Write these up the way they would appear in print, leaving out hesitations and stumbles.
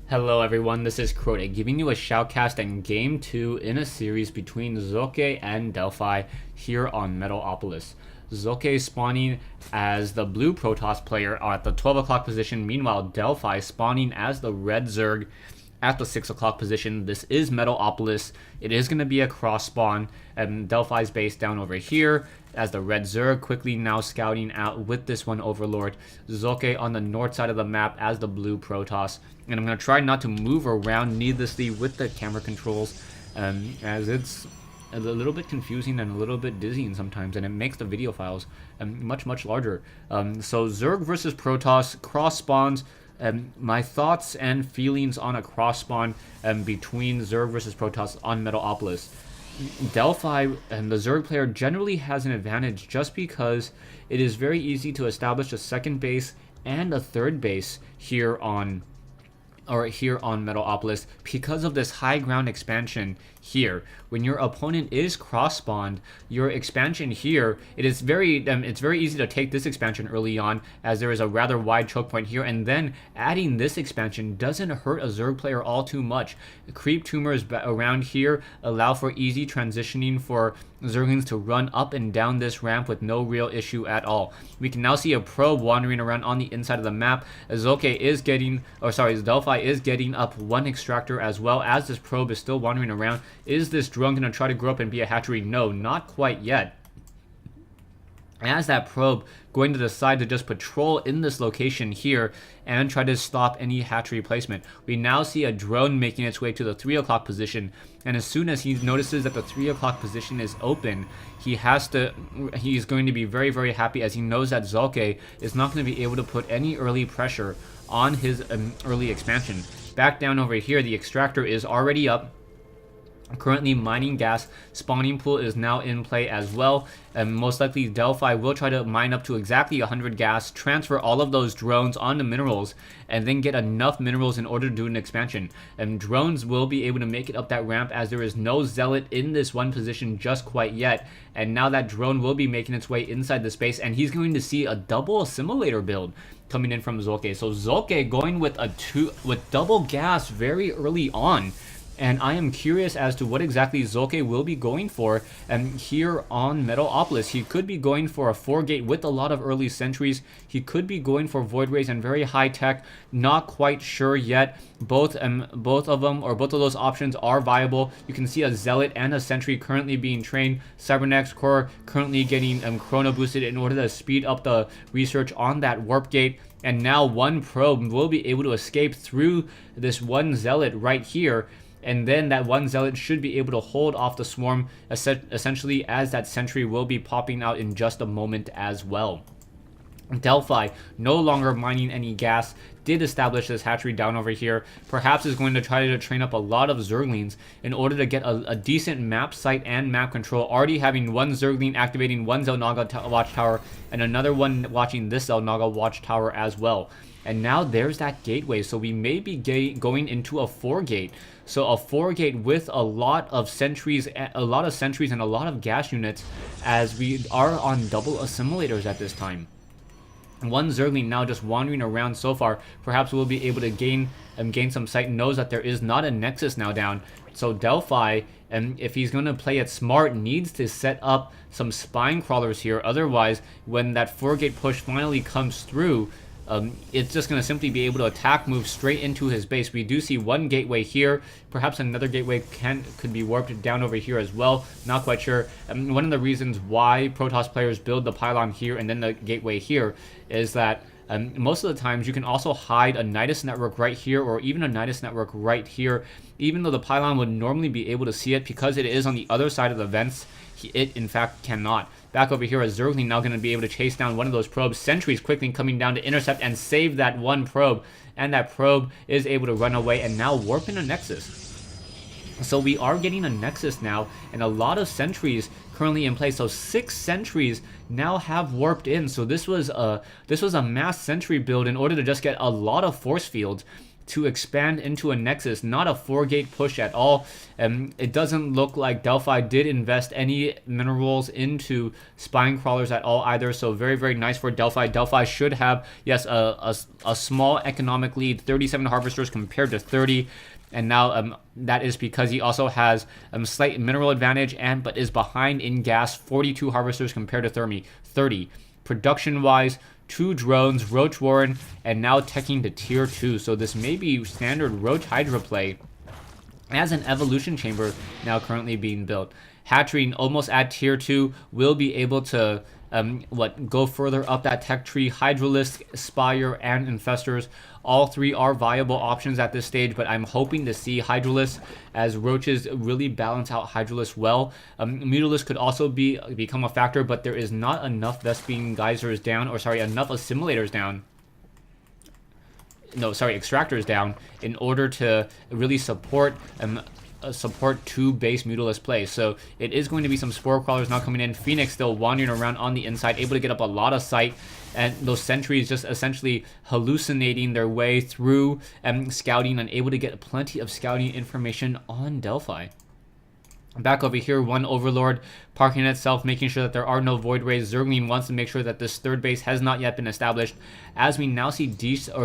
Hello everyone, this is Crota giving you a shoutcast in Game 2 in a series between Socke and Delphi here on Metalopolis. Socke spawning as the blue Protoss player at the 12 o'clock position, meanwhile Delphi spawning as the red ZvP at the 6 o'clock position. This is Metalopolis. It is going to be a cross spawn, and Delphi's base down over here as the red ZvP quickly now scouting out with this one Overlord. Socke on the north side of the map as the blue Protoss. And I'm going to try not to move around needlessly with the camera controls, as it's a little bit confusing and a little bit dizzying sometimes, and it makes the video files much larger. So ZvP versus Protoss, cross spawns. My thoughts and feelings on a cross spawn between ZvP versus Protoss on Metalopolis. Delphi and the ZvP player generally has an advantage just because it is very easy to establish a second base and a third base here on Metalopolis because of this high ground expansion here. When your opponent is cross spawned, your expansion here, it's very easy to take this expansion early on, as there is a rather wide choke point here, and then adding this expansion doesn't hurt a ZvP player all too much. Creep tumors around here allow for easy transitioning for Zerglings to run up and down this ramp with no real issue at all. We can now see a probe wandering around on the inside of the map. Delphi is getting up one extractor as well as this probe is still wandering around. Is this drone going to try to grow up and be a hatchery? No, not quite yet. As that probe going to decide to just patrol in this location here and try to stop any hatchery placement. We now see a drone making its way to the 3 o'clock position, and as soon as he notices that the 3 o'clock position is open, he's going to be very happy, as he knows that Socke is not going to be able to put any early pressure on his early expansion. Back down over here, the extractor is already up. Currently mining gas. Spawning pool is now in play as well, and most likely Delphi will try to mine up to exactly 100 gas, transfer all of those drones onto minerals, and then get enough minerals in order to do an expansion. And drones will be able to make it up that ramp, as there is no zealot in this one position just quite yet, and now that drone will be making its way inside the space, and he's going to see a double assimilator build coming in from Socke. So Socke going with double gas very early on. And I am curious as to what exactly Socke will be going for here on Metalopolis. He could be going for a 4-gate with a lot of early sentries. He could be going for Void Rays and very high tech. Not quite sure yet. Both of those options are viable. You can see a Zealot and a Sentry currently being trained. Cybernetics Core currently getting chrono boosted in order to speed up the research on that Warp Gate. And now one probe will be able to escape through this one Zealot right here. And then that one Zealot should be able to hold off the swarm, essentially, as that sentry will be popping out in just a moment as well. Delphi, no longer mining any gas, did establish this hatchery down over here. Perhaps is going to try to train up a lot of Zerglings in order to get a decent map site and map control. Already having one Zergling activating one Xel'Naga watchtower, and another one watching this Xel'Naga watchtower as well. And now there's that gateway, so we may be going into a 4-gate. So a 4-gate with a lot of sentries and a lot of gas units, as we are on double assimilators at this time. One Zergling now just wandering around so far. Perhaps we'll be able to gain some sight. Knows that there is not a nexus now down. So Delphi, if he's going to play it smart, needs to set up some spine crawlers here. Otherwise, when that 4-gate push finally comes through, it's just going to simply be able to attack, move straight into his base. We do see one gateway here. Perhaps another gateway could be warped down over here as well. Not quite sure. One of the reasons why Protoss players build the pylon here and then the gateway here is that most of the times you can also hide a Nidus network right here, or even a Nidus network right here. Even though the pylon would normally be able to see it, because it is on the other side of the vents, it in fact cannot. Back over here, is Zergling now going to be able to chase down one of those probes. Sentries quickly coming down to intercept and save that one probe. And that probe is able to run away and now warp in a nexus. So we are getting a nexus now, and a lot of sentries currently in place. So 6 sentries now have warped in. So this was a mass sentry build in order to just get a lot of force fields to expand into a Nexus. Not a 4-gate push at all. It doesn't look like Delphi did invest any minerals into spine crawlers at all either, so very, very nice for Delphi. Delphi should have, yes, a small economic lead, 37 harvesters compared to 30. And now that is because he also has slight mineral advantage but is behind in gas, 42 harvesters compared to 30. Production-wise, 2 drones, Roach Warren, and now teching to tier 2. So this may be standard Roach Hydra play as an evolution chamber now currently being built. Hatchery almost at tier 2 will be able to go further up that tech tree. Hydralisk, Spire, and Infestors, all 3 are viable options at this stage, but I'm hoping to see Hydralisk as Roaches really balance out Hydralisk well. Mutalisk could also become a factor, but there is not enough Vespene Geysers down, or sorry, enough Assimilators down. No, sorry, Extractors down in order to really support 2 base Mutalisk plays. So it is going to be some Spore Crawlers now coming in. Phoenix still wandering around on the inside, able to get up a lot of sight, and those sentries just essentially hallucinating their way through scouting and able to get plenty of scouting information on Delphi. Back over here, one Overlord parking itself, making sure that there are no Void Rays. Zergling wants to make sure that this 3rd base has not yet been established, as we now see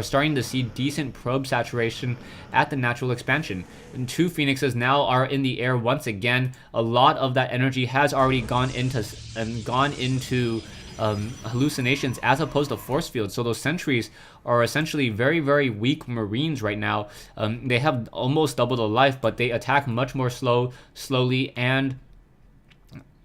starting to see decent probe saturation at the natural expansion. And 2 Phoenixes now are in the air once again. A lot of that energy has already gone into hallucinations as opposed to force fields. So those sentries are essentially very, very weak Marines right now. They have almost double the life, but they attack much more slowly, and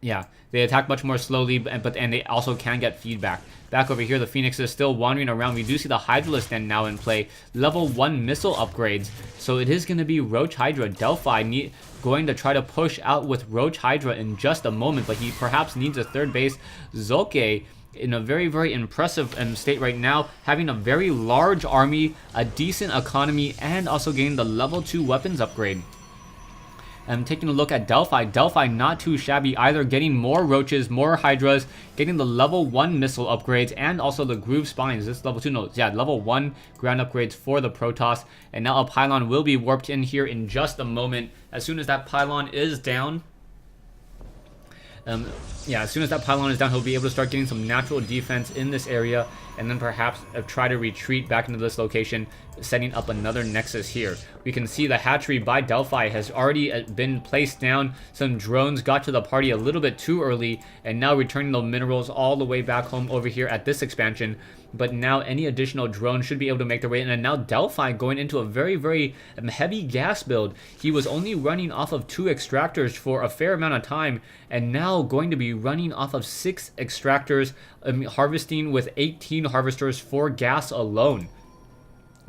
yeah, they attack much more slowly, and they also can get feedback. Back over here, the Phoenix is still wandering around. We do see the Hydralisk then now in play. Level 1 missile upgrades. So it is going to be Roach Hydra. Delphi going to try to push out with Roach Hydra in just a moment, but he perhaps needs a 3rd base. Socke in a very, very impressive state right now, having a very large army, a decent economy, and also getting the level 2 weapons upgrade. Taking a look at Delphi. Delphi not too shabby either, getting more Roaches, more Hydras, getting the level 1 missile upgrades, and also the Groove Spines. This level 2, no, yeah, level 1 ground upgrades for the Protoss. And now a Pylon will be warped in here in just a moment. As soon as that Pylon is down, as soon as that Pylon is down, he'll be able to start getting some natural defense in this area, and then perhaps try to retreat back into this location, setting up another Nexus here. We can see the hatchery by Delphi has already been placed down. Some drones got to the party a little bit too early, and now returning the minerals all the way back home over here at this expansion. But now any additional drones should be able to make their way in, and now Delphi going into a very, very heavy gas build. He was only running off of 2 extractors for a fair amount of time, and now going to be running off of 6 extractors, harvesting with 18 harvesters for gas alone.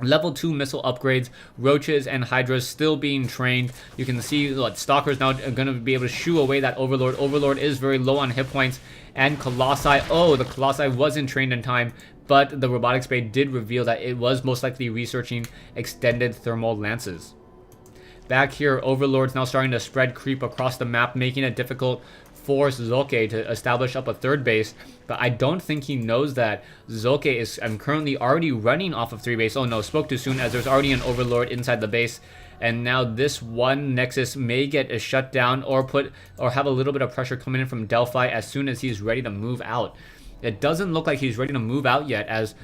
Level 2 missile upgrades, Roaches and Hydras still being trained. You can see what Stalkers now are going to be able to shoo away that Overlord. Overlord is very low on hit points, and Colossi, oh, the Colossi wasn't trained in time, but the robotics bay did reveal that it was most likely researching extended thermal lances. Back here, Overlord's now starting to spread creep across the map, making it difficult for Socke to establish up a 3rd base, but I don't think he knows that Socke is currently already running off of 3 base. Oh no, spoke too soon, as there's already an Overlord inside the base, and now this one Nexus may get shut down or have a little bit of pressure coming in from Delphi as soon as he's ready to move out. It doesn't look like he's ready to move out yet, as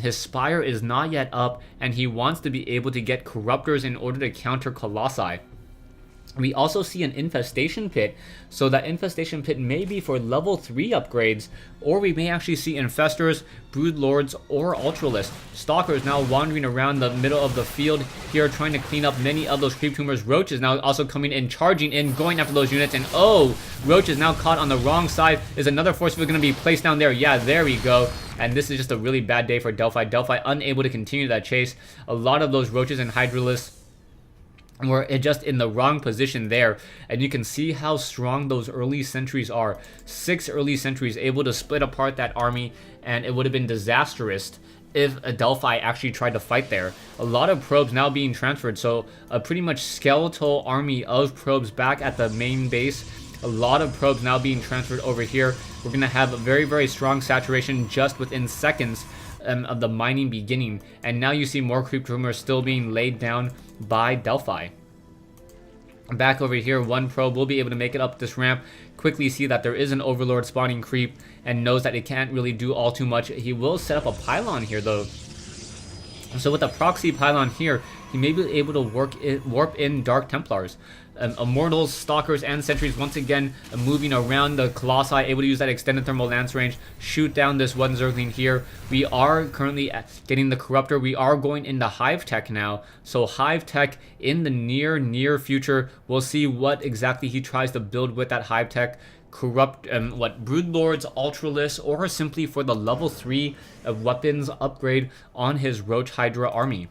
his Spire is not yet up, and he wants to be able to get Corruptors in order to counter Colossi. We also see an Infestation Pit, so that Infestation Pit may be for level 3 upgrades, or we may actually see Infestors, Broodlords, or Ultralisk. Stalkers now wandering around the middle of the field here, trying to clean up many of those creep tumors. Roach is now also coming in, charging in, going after those units, and oh, Roach is now caught on the wrong side. Is another force field going to be placed down there? Yeah, there we go. And this is just a really bad day for Delphi. Delphi unable to continue that chase. A lot of those Roaches and Hydralisks were just in the wrong position there, and you can see how strong those early sentries are. 6 early sentries able to split apart that army, and it would have been disastrous if a Delphi actually tried to fight there. A lot of probes now being transferred, so a pretty much skeletal army of probes back at the main base. A lot of probes now being transferred over here. We're going to have a very, very strong saturation just within seconds of the mining beginning, and now you see more creep tumors still being laid down by Delphi. Back over here, one probe will be able to make it up this ramp, quickly see that there is an overlord spawning creep, and knows that it can't really do all too much. He will set up a pylon here though. So with a proxy pylon here, he may be able to warp in Dark Templars. Immortals, Stalkers, and Sentries once again moving around the Colossi, able to use that extended thermal lance range, shoot down this one Zergling here. We are currently getting the Corruptor. We are going into Hive Tech now. So Hive Tech in the near future, we'll see what exactly he tries to build with that Hive Tech. Corrupt, Broodlords, Ultralisk, or simply for the level 3 of weapons upgrade on his Roach Hydra army.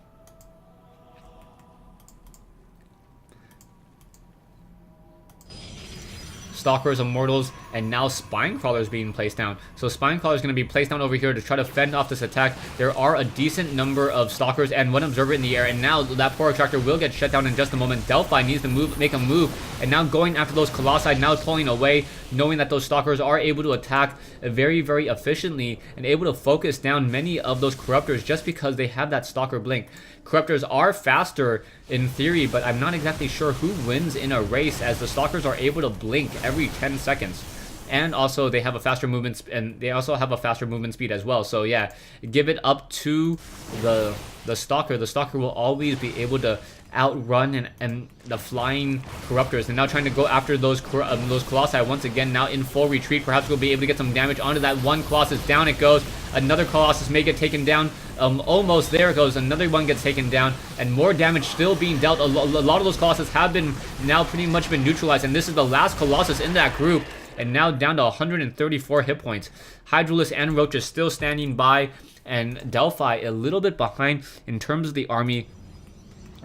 Stalkers, Immortals, and now Spine Crawlers being placed down. So Spine Crawler is going to be placed down over here to try to fend off this attack. There are a decent number of Stalkers and one Observer in the air, and now that poor Extractor will get shut down in just a moment. Delphi needs to make a move, and now going after those Colossi, now pulling away, knowing that those Stalkers are able to attack very efficiently and able to focus down many of those Corruptors just because they have that Stalker blink. Corruptors are faster in theory, but I'm not exactly sure who wins in a race, as the Stalkers are able to blink every 10 seconds. And also they have a faster movement, and they also have a faster movement speed as well. So yeah, give it up to the Stalker. The Stalker will always be able to outrun and the flying Corruptors. And now trying to go after those Colossi once again, now in full retreat. Perhaps we'll be able to get some damage onto that one Colossus. Down it goes. Another Colossus may get taken down. Almost there it goes. Another one gets taken down, and more damage still being dealt. A lot of those Colossus have been now pretty much been neutralized, and this is the last Colossus in that group, and now down to 134 hit points. Hydralisk and Roaches still standing by, and Delphi a little bit behind in terms of the army.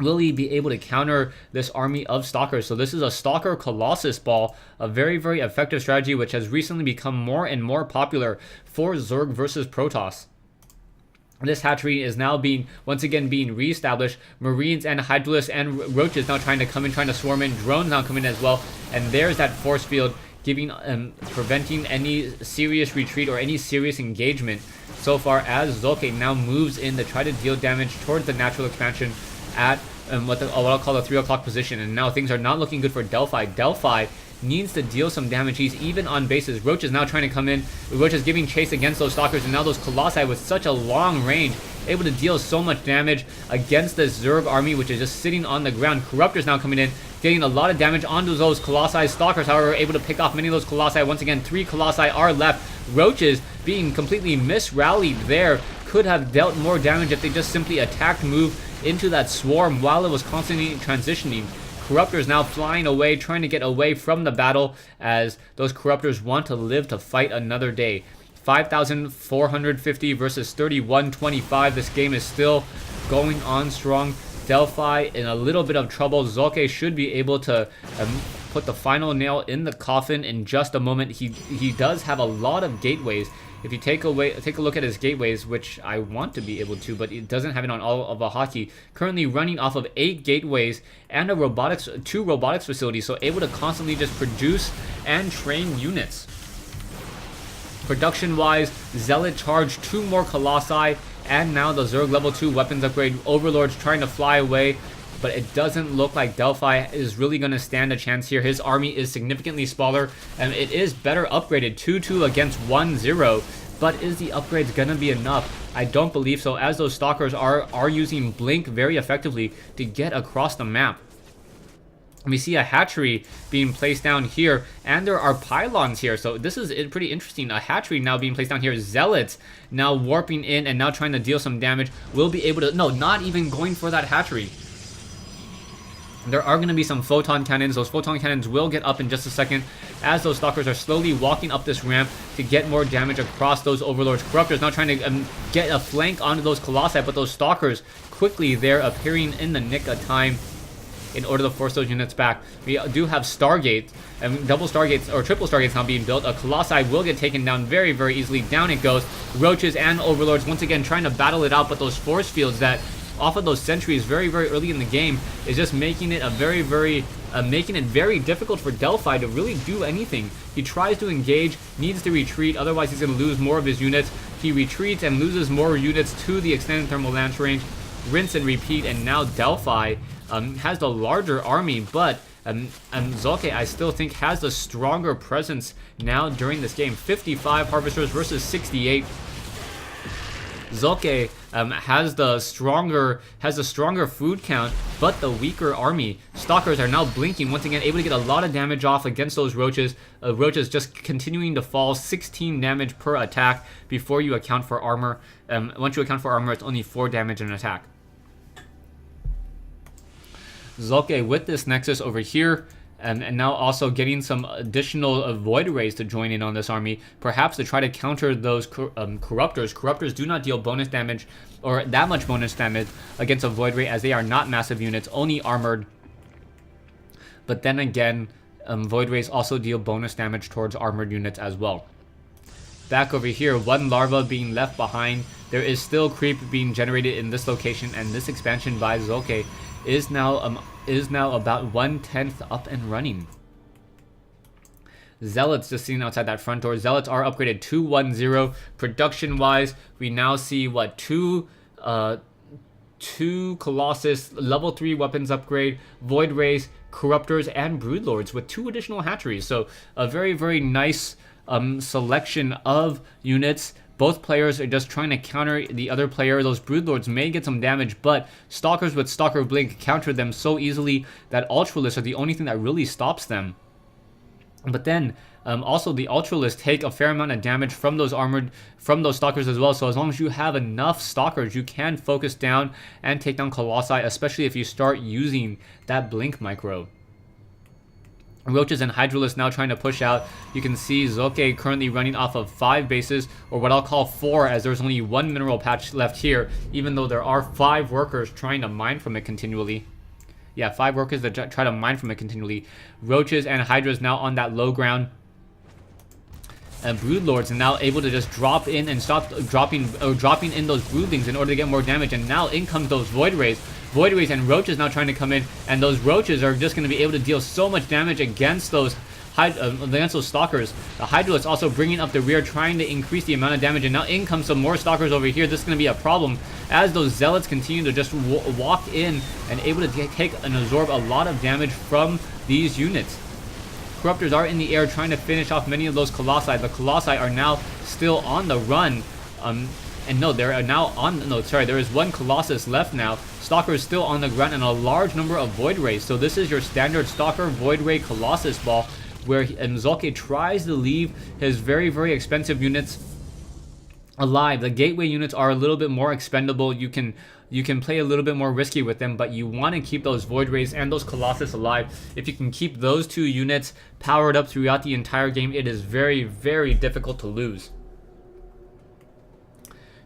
Will he be able to counter this army of Stalkers? So this is a Stalker Colossus ball, a very effective strategy which has recently become more and more popular for Zerg versus Protoss. This hatchery is now once again being reestablished. Marines and Hydralisks and Roaches now trying to come in, trying to swarm in. Drones now coming in as well. And there's that force field giving preventing any serious retreat or any serious engagement so far, as Socke now moves in to try to deal damage towards the natural expansion at what I'll call the 3 o'clock position. And now things are not looking good for Delphi. Delphi needs to deal some damage. He's even on bases. Roach is now trying to come in. Roach is giving chase against those Stalkers, and now those Colossi with such a long range, able to deal so much damage against this Zerg army, which is just sitting on the ground. Corruptors now coming in, getting a lot of damage onto those Colossi. Stalkers, however, are able to pick off many of those Colossi. Once again, 3 Colossi are left. Roaches being completely misrallied there. Could have dealt more damage if they just simply attacked, move into that swarm while it was constantly transitioning. Corruptors now flying away, trying to get away from the battle, as those Corruptors want to live to fight another day. 5,450 versus 3,125. This game is still going on strong. Delphi in a little bit of trouble. Socke should be able to put the final nail in the coffin in just a moment. He does have a lot of gateways. If you take a look at his gateways, which I want to be able to, but it doesn't have it on all of a hotkey. Currently running off of 8 gateways and 2 robotics facilities, so able to constantly just produce and train units. Production-wise, Zealot charged 2 more Colossi, and now the Zerg level 2 weapons upgrade. Overlords trying to fly away, but it doesn't look like Delphi is really going to stand a chance here. His army is significantly smaller, and it is better upgraded. 2-2 against 1-0, but is the upgrades going to be enough? I don't believe so, as those Stalkers are using Blink very effectively to get across the map. We see a hatchery being placed down here, and there are pylons here, so this is pretty interesting. A hatchery now being placed down here. Zealots now warping in and now trying to deal some damage. Will be able to... No, not even going for that hatchery. There are going to be some photon cannons. Those photon cannons will get up in just a second, as those Stalkers are slowly walking up this ramp to get more damage across those Overlords. Corruptors now trying to get a flank onto those Colossi, but those Stalkers quickly there appearing in the nick of time in order to force those units back. We do have Stargates, double Stargates or triple Stargates now being built. A Colossi will get taken down very easily. Down it goes. Roaches and Overlords once again trying to battle it out, but those force fields that off of those sentries very early in the game is just making it making it very difficult for Delphi to really do anything. He tries to engage, needs to retreat, otherwise he's going to lose more of his units. He retreats and loses more units to the extended thermal lance range. Rinse and repeat, and now Delphi has the larger army, but Socke, I still think, has the stronger presence now during this game. 55 Harvesters versus 68. Socke has the stronger food count, but the weaker army. Stalkers are now blinking once again, able to get a lot of damage off against those roaches. Roaches just continuing to fall, 16 damage per attack before you account for armor. Once you account for armor, it's only 4 damage an attack. Socke with this Nexus over here, and now also getting some additional Void Rays to join in on this army, perhaps to try to counter those Corruptors. Corruptors do not deal bonus damage, or that much bonus damage against a Void Ray, as they are not massive units, only armored. But then again, Void Rays also deal bonus damage towards armored units as well. Back over here, one larva being left behind. There is still creep being generated in this location, and this expansion by Socke is now about 1/10 up and running. Zealots just sitting outside that front door. Zealots are upgraded to 1-0. Production wise, we now see what, two Colossus level 3 weapons upgrade, Void Rays, Corruptors, and Broodlords with 2 additional hatcheries. So a very, very nice selection of units. Both players are just trying to counter the other player. Those Broodlords may get some damage, but Stalkers with Stalker Blink counter them so easily that Ultralists are the only thing that really stops them. But then, also the Ultralists take a fair amount of damage from those Stalkers as well. So as long as you have enough Stalkers, you can focus down and take down Colossi, especially if you start using that Blink micro. Roaches and Hydralisks now trying to push out. You can see Socke currently running off of 5 bases, or what I'll call 4, as there's only 1 mineral patch left here, even though there are 5 workers trying to mine from it continually. Yeah, 5 workers that try to mine from it continually. Roaches and Hydras now on that low ground. And Broodlords are now able to just drop in and stop dropping in those Broodlings in order to get more damage. And now in comes those Void Rays. Void Rays and Roaches now trying to come in, and those Roaches are just going to be able to deal so much damage against those Stalkers. The Hydralisks also bringing up the rear, trying to increase the amount of damage, and now in comes some more Stalkers over here. This is going to be a problem as those Zealots continue to just walk in and able to take and absorb a lot of damage from these units. Corruptors are in the air trying to finish off many of those Colossi. The Colossi are now still on the run. And no, there is 1 Colossus left now. Stalker is still on the ground, and a large number of Void Rays. So this is your standard Stalker Void Ray Colossus ball, where Socke tries to leave his very, very expensive units alive. The gateway units are a little bit more expendable. You can play a little bit more risky with them, but you want to keep those Void Rays and those Colossus alive. If you can keep those 2 units powered up throughout the entire game, it is very, very difficult to lose.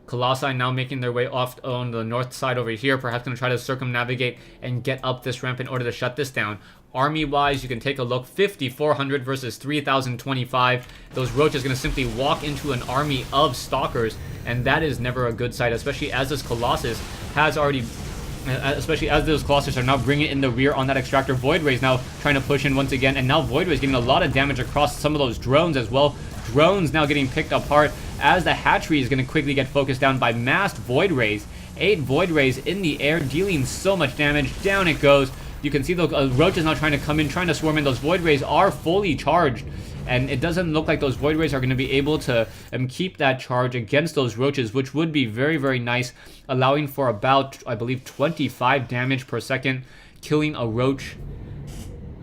Colossi now making their way off on the north side over here, perhaps going to try to circumnavigate and get up this ramp in order to shut this down. Army-wise, you can take a look. 5,400 versus 3,025. Those Roaches going to simply walk into an army of Stalkers, and that is never a good sight, especially as this Colossus has already... Especially as those Colossus are now bringing in the rear on that Extractor. Void Rays now trying to push in once again, and now Void Rays getting a lot of damage across some of those drones as well. Drones now getting picked apart as the hatchery is going to quickly get focused down by massed Void Rays. 8 Void Rays in the air dealing so much damage. Down it goes. You can see the Roaches now trying to come in, trying to swarm in. Those Void Rays are fully charged, and it doesn't look like those Void Rays are going to be able to keep that charge against those Roaches, which would be very, very nice, allowing for about, I believe, 25 damage per second, killing a Roach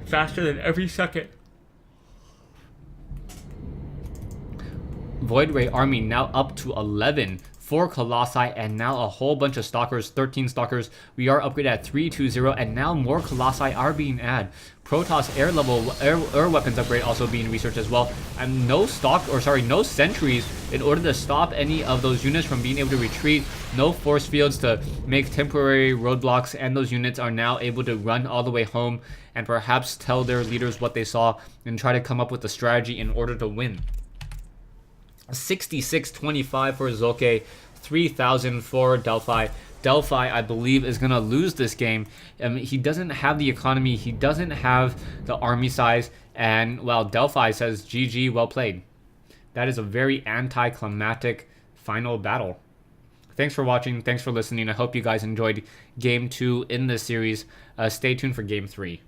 faster than every second. Void Ray army now up to 11. 4 Colossi, and now a whole bunch of Stalkers, 13 Stalkers. We are upgraded at 320, and now more Colossi are being added. Protoss air weapons upgrade also being researched as well. And no sentries in order to stop any of those units from being able to retreat. No force fields to make temporary roadblocks, and those units are now able to run all the way home and perhaps tell their leaders what they saw and try to come up with a strategy in order to win. 66-25 for Socke, 3,000 for Delphi. Delphi, I believe, is going to lose this game. He doesn't have the economy, he doesn't have the army size, and, well, Delphi says, GG, well played. That is a very anticlimactic final battle. Thanks for watching. Thanks for listening. I hope you guys enjoyed Game 2 in this series. Stay tuned for Game 3.